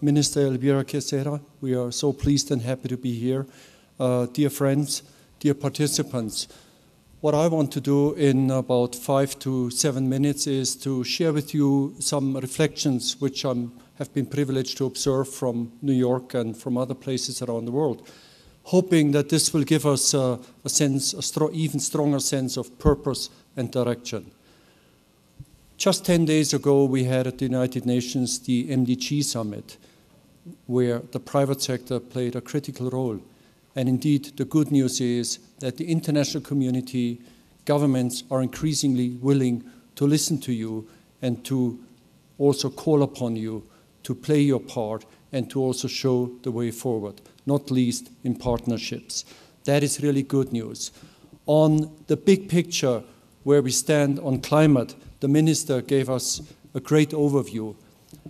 Minister Elvira Quesera. We are so pleased and happy to be here. Dear friends, dear participants, what I want to do in about 5 to 7 minutes is to share with you some reflections which I have been privileged to observe from New York and from other places around the world, hoping that this will give us a even stronger sense of purpose and direction. Just 10 days ago, we had at the United Nations the MDG Summit, where the private sector played a critical role. And indeed, the good news is that the international community, governments are increasingly willing to listen to you and to also call upon you to play your part and to also show the way forward, not least in partnerships. That is really good news. On the big picture where we stand on climate, the minister gave us a great overview.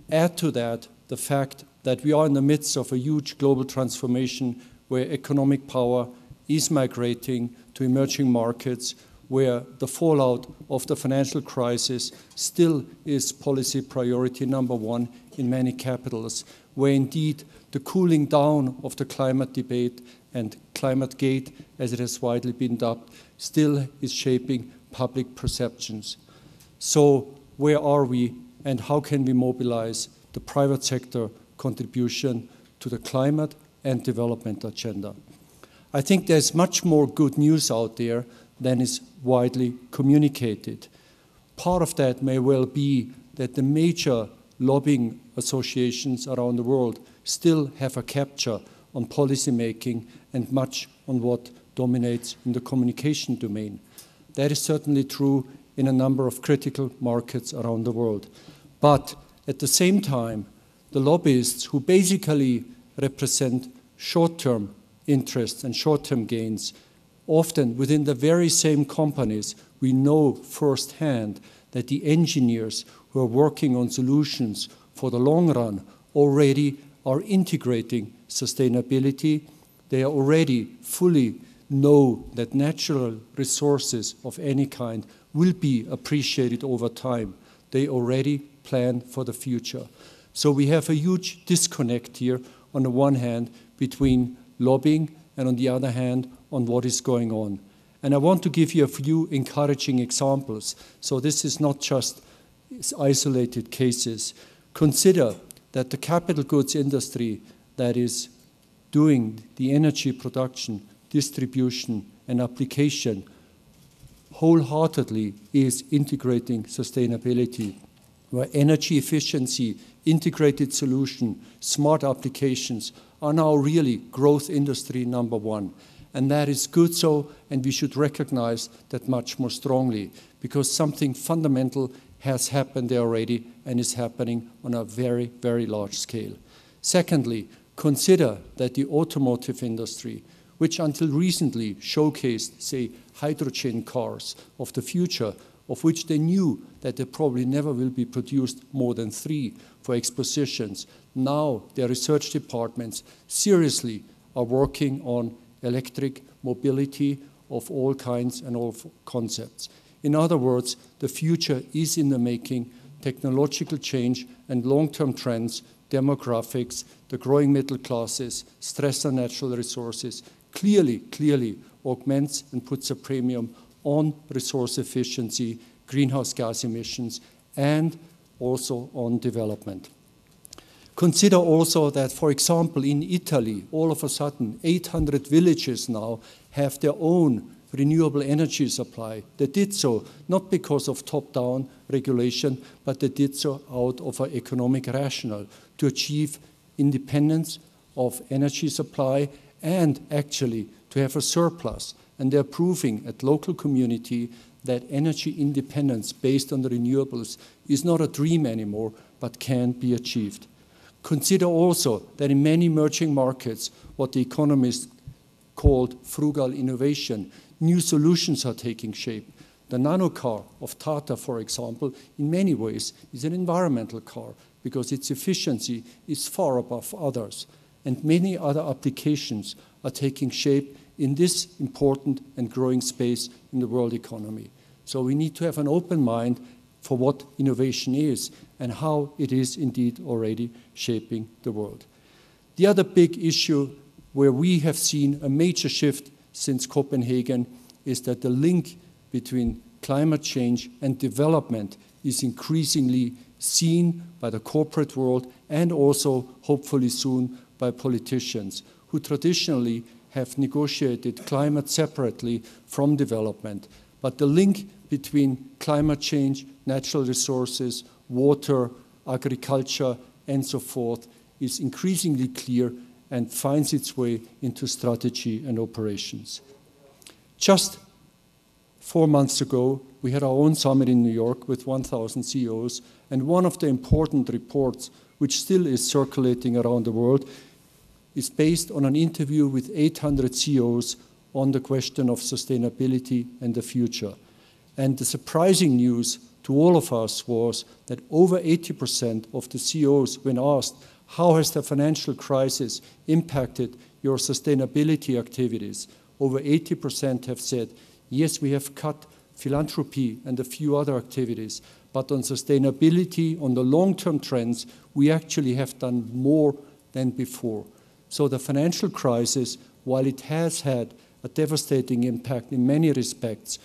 Add to that the fact that we are in the midst of a huge global transformation where economic power is migrating to emerging markets, where the fallout of the financial crisis still is policy priority number one in many capitals, where indeed the cooling down of the climate debate and climate gate, as it has widely been dubbed, still is shaping public perceptions. So where are we and how can we mobilize the private sector contribution to the climate and development agenda? I think there's much more good news out there than is widely communicated. Part of that may well be that the major lobbying associations around the world still have a capture on policy making and much on what dominates in the communication domain. That is certainly true in a number of critical markets around the world. But at the same time, the lobbyists who basically represent short-term interests and short-term gains, often within the very same companies, we know firsthand that the engineers who are working on solutions for the long run already are integrating sustainability. They already fully know that natural resources of any kind will be appreciated over time. They already plan for the future. So we have a huge disconnect here on the one hand between lobbying and on the other hand on what is going on. And I want to give you a few encouraging examples. So this is not just isolated cases. Consider that the capital goods industry that is doing the energy production, distribution, and application wholeheartedly is integrating sustainability, where energy efficiency, integrated solution, smart applications are now really growth industry number one. And that is good so, and we should recognize that much more strongly, because something fundamental has happened there already and is happening on a very, very large scale. Secondly, consider that the automotive industry, which until recently showcased, say, hydrogen cars of the future, of which they knew that there probably never will be produced more than 3 for expositions. Now their research departments seriously are working on electric mobility of all kinds and all concepts. In other words, the future is in the making. Technological change and long-term trends, demographics, the growing middle classes, stress on natural resources, clearly augments and puts a premium on resource efficiency, greenhouse gas emissions, and also on development. Consider also that, for example, in Italy, all of a sudden, 800 villages now have their own renewable energy supply. They did so not because of top-down regulation, but they did so out of an economic rationale to achieve independence of energy supply and actually to have a surplus. And they're proving at local community that energy independence based on the renewables is not a dream anymore, but can be achieved. Consider also that in many emerging markets, what the economists called frugal innovation, new solutions are taking shape. The nano car of Tata, for example, in many ways is an environmental car because its efficiency is far above others. And many other applications are taking shape in this important and growing space in the world economy. So we need to have an open mind, for what innovation is and how it is indeed already shaping the world. The other big issue where we have seen a major shift since Copenhagen is that the link between climate change and development is increasingly seen by the corporate world and also, hopefully soon, by politicians who traditionally have negotiated climate separately from development. But the link between climate change, natural resources, water, agriculture, and so forth is increasingly clear and finds its way into strategy and operations. Just 4 months ago, we had our own summit in New York with 1,000 CEOs, and one of the important reports, which still is circulating around the world, is based on an interview with 800 CEOs on the question of sustainability and the future. And the surprising news to all of us was that over 80% of the CEOs, when asked, how has the financial crisis impacted your sustainability activities? Over 80% have said, yes, we have cut philanthropy and a few other activities, but on sustainability, on the long-term trends, we actually have done more than before. So the financial crisis, while it has had a devastating impact in many respects,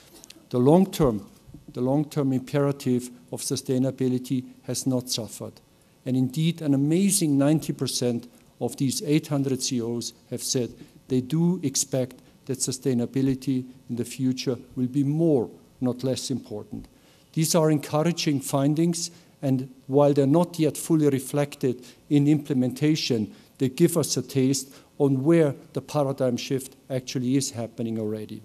the long-term imperative of sustainability has not suffered. And indeed, an amazing 90% of these 800 CEOs have said they do expect that sustainability in the future will be more, not less important. These are encouraging findings, and while they're not yet fully reflected in implementation, they give us a taste on where the paradigm shift actually is happening already.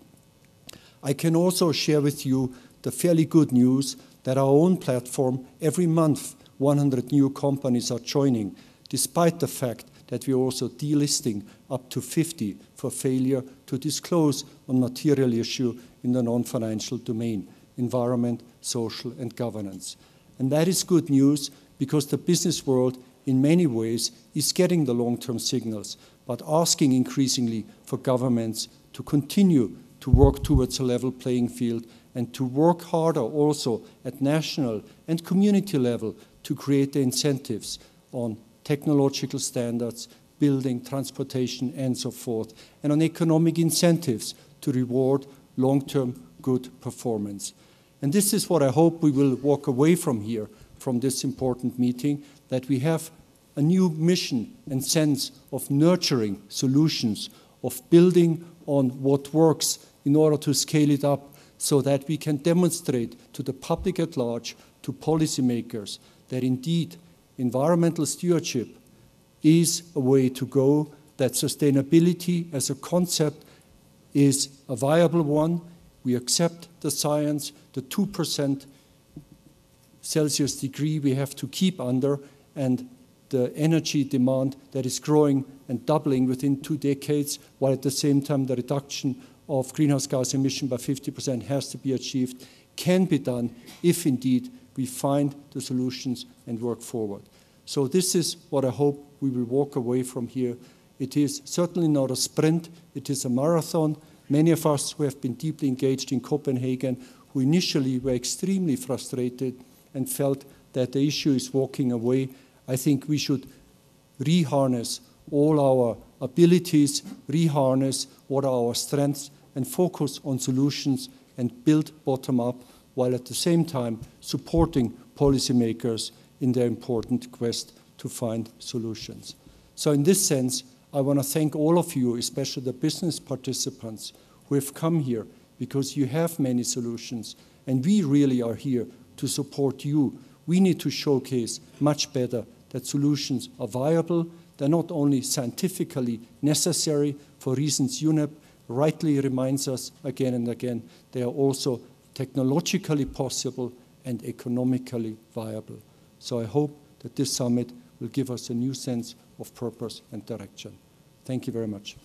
I can also share with you the fairly good news that our own platform, every month, 100 new companies are joining, despite the fact that we're also delisting up to 50 for failure to disclose on material issue in the non-financial domain, environment, social, and governance. And that is good news because the business world, in many ways, is getting the long-term signals, but asking increasingly for governments to continue to work towards a level playing field and to work harder also at national and community level to create the incentives on technological standards, building, transportation, and so forth, and on economic incentives to reward long-term good performance. And this is what I hope we will walk away from here, from this important meeting, that we have a new mission and sense of nurturing solutions, of building on what works in order to scale it up so that we can demonstrate to the public at large, to policymakers, that indeed environmental stewardship is a way to go, that sustainability as a concept is a viable one. We accept the science, the 2% Celsius degree we have to keep under, and the energy demand that is growing and doubling within 2 decades, while at the same time the reduction of greenhouse gas emission by 50% has to be achieved, can be done if indeed we find the solutions and work forward. So this is what I hope we will walk away from here. It is certainly not a sprint, it is a marathon. Many of us who have been deeply engaged in Copenhagen, who initially were extremely frustrated and felt that the issue is walking away, I think we should reharness all our abilities, reharness what are our strengths, and focus on solutions and build bottom-up, while at the same time supporting policymakers in their important quest to find solutions. So in this sense, I want to thank all of you, especially the business participants who have come here, because you have many solutions, and we really are here to support you. We need to showcase much better that solutions are viable. They're not only scientifically necessary for reasons UNEP rightly reminds us again and again, they are also technologically possible and economically viable. So I hope that this summit will give us a new sense of purpose and direction. Thank you very much.